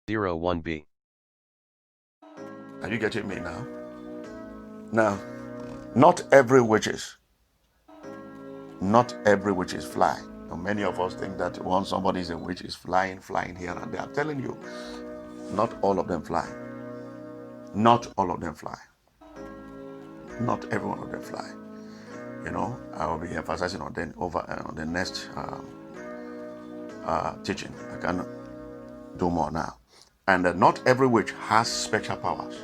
01B. Are you getting me now? Now, not every witches fly. Now, many of us think that once somebody is a witch, is flying here and there. I'm telling you, not all of them fly. Not all of them fly. Not every one of them fly. You know, I will be emphasizing on them on the next teaching. I cannot do more now. And not every witch has special powers.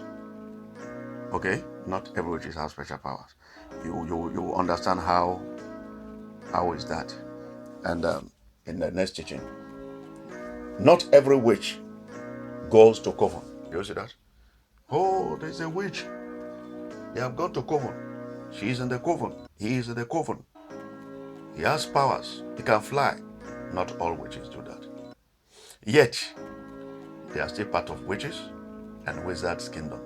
Okay, not every witch has special powers. You understand how is that? And in the next teaching, not every witch goes to coven. You see that? Oh, there's a witch. They have gone to coven. She is in the coven. He is in the coven. He has powers. He can fly. Not all witches do that. Yet, they are still part of witches and wizards' kingdom.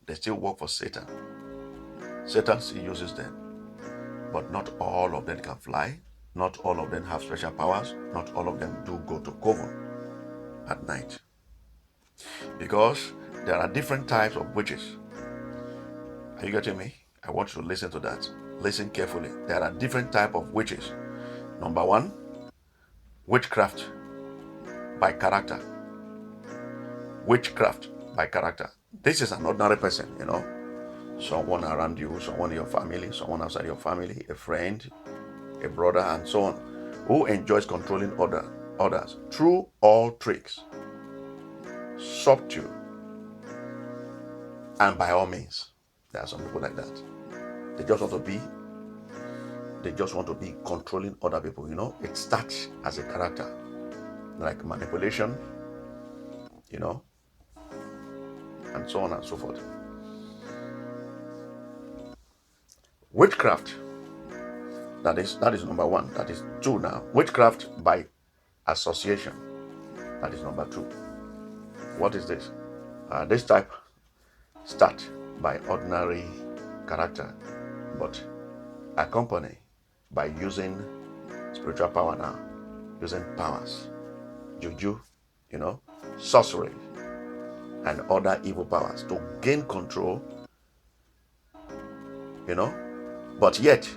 They still work for Satan. Satan still uses them. But not all of them can fly. Not all of them have special powers. Not all of them do go to coven at night. Because there are different types of witches. Are you getting me? I want you to listen to that. Listen carefully. There are different types of witches. Number one, witchcraft by character. Witchcraft by character. This is an ordinary person, you know. Someone around you, someone in your family, someone outside your family, a friend, a brother, and so on, who enjoys controlling others through all tricks, subtle, and by all means. There are some people like that. They just want to be controlling other people, you know. It starts as a character, like manipulation, you know, and so on and so forth. Witchcraft, that is number one. That is two now. Witchcraft by association, that is number two. What is this? This type start by ordinary character, but accompanied by using spiritual power now, using powers, juju, you know, sorcery, and other evil powers to gain control, you know. But yet,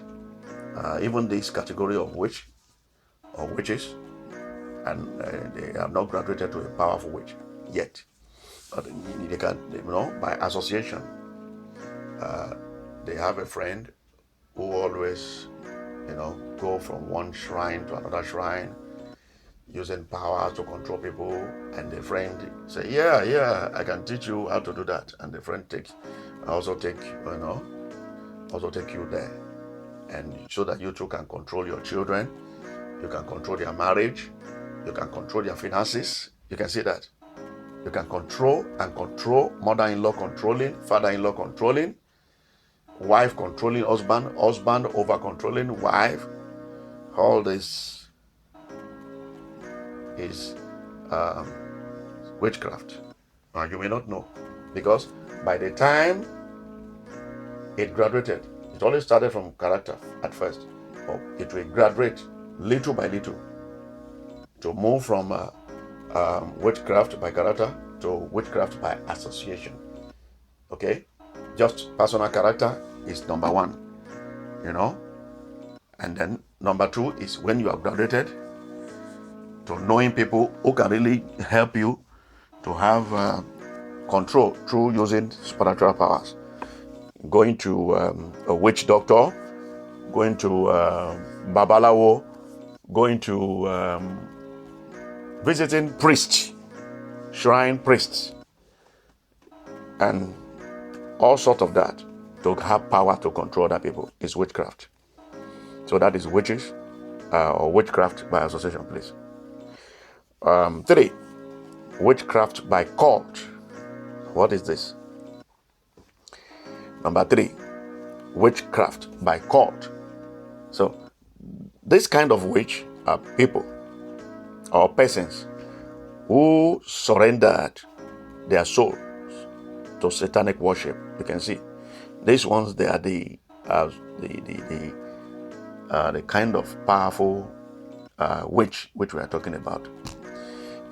even this category of witch or witches, and they are not graduated to a powerful witch yet. But they can, you know, by association, they have a friend who always, you know, go from one shrine to another shrine, using power to control people, and the friend say, yeah, I can teach you how to do that, and the friend also take you there, and so that you too can control your children, you can control their marriage, you can control their finances. You can see that. You can control, mother-in-law controlling, father-in-law controlling, wife controlling husband over controlling wife. All this is witchcraft. Now you may not know, because by the time it graduated, it only started from character at first, but it will graduate little by little to move from witchcraft by character to witchcraft by association. Okay, just personal character is number one, you know, and then number two is when you have graduated to knowing people who can really help you to have control through using supernatural powers. Going to a witch doctor, going to babalawo, going to visiting priests, shrine priests, and all sorts of that to have power to control other people is witchcraft. So that is witches or witchcraft by association, please. 3, witchcraft by cult. What is this? Number 3, witchcraft by cult. So this kind of witch are people or persons who surrendered their souls to satanic worship. You can see these ones, they are the kind of powerful witch which we are talking about.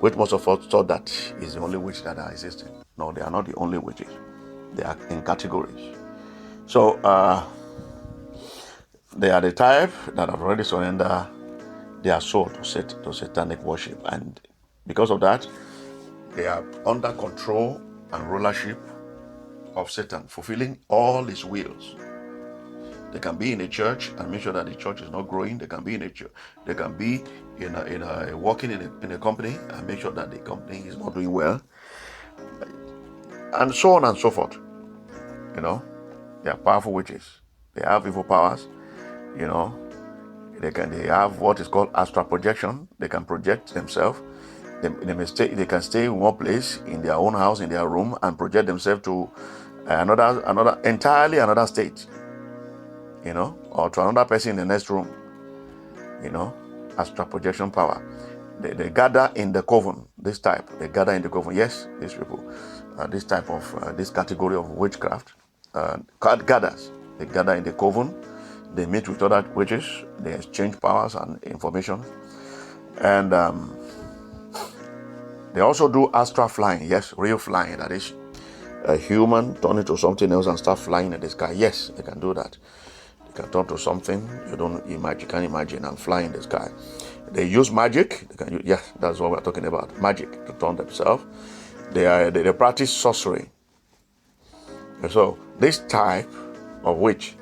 which most of us thought that is the only witch that are existing. No, they are not the only witches. They are in categories. So they are the type that have already surrendered their soul to satanic worship, and because of that, they are under control and rulership of Satan, fulfilling all his wills. They can be in a church and make sure that the church is not growing. They can be in a church. They can be working in a company and make sure that the company is not doing well, and so on and so forth. They are powerful witches. They have evil powers. They have what is called astral projection. They can project themselves. They can stay in one place in their own house, in their room, and project themselves to entirely another state, or to another person in the next room. Astral projection power. They gather in the coven. This type, they gather in the coven. Yes, these people, this type of this category of witchcraft gathers. They gather in the coven. They meet with other witches. They exchange powers and information, and they also do astral flying. Yes, real flying. That is, a human turn into something else and start flying in the sky. Yes, they can do that. They can turn to something you can't imagine and fly in the sky. They use magic. That's what we're talking about. Magic to turn themselves. They practice sorcery. And so this type of witch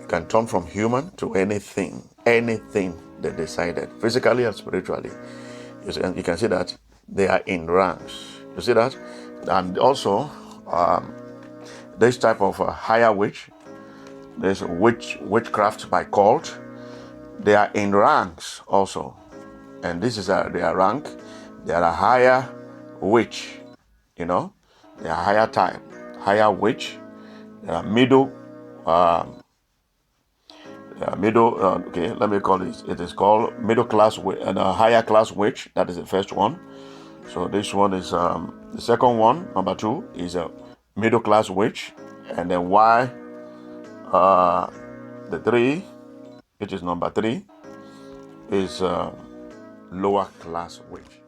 can turn from human to anything they decided, physically and spiritually. You can see that they are in ranks. You see that? And also, this type of higher witch, there's witchcraft by cult. They are in ranks also. And this is their rank. They are a higher witch, they are higher type, higher witch. They are middle, let me call it. It is called middle class and a higher class witch. That is the first one. So this one is the second one. Number 2 is a middle class witch, and then the 3, which is number 3, is lower class witch.